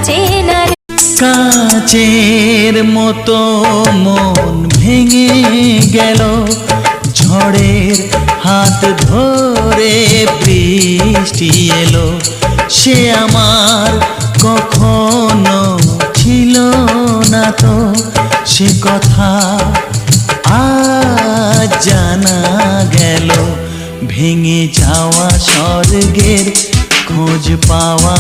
চেনা কাচের মতো মন ভেঙে গেল, ঝড়ের হাত ধরে বৃষ্টি এলো। সে আমার কখনো ছিল না তো, সে কথা আজ জানা গেল। ভেঙে যাওয়া স্বর্গের খোঁজ পাওয়া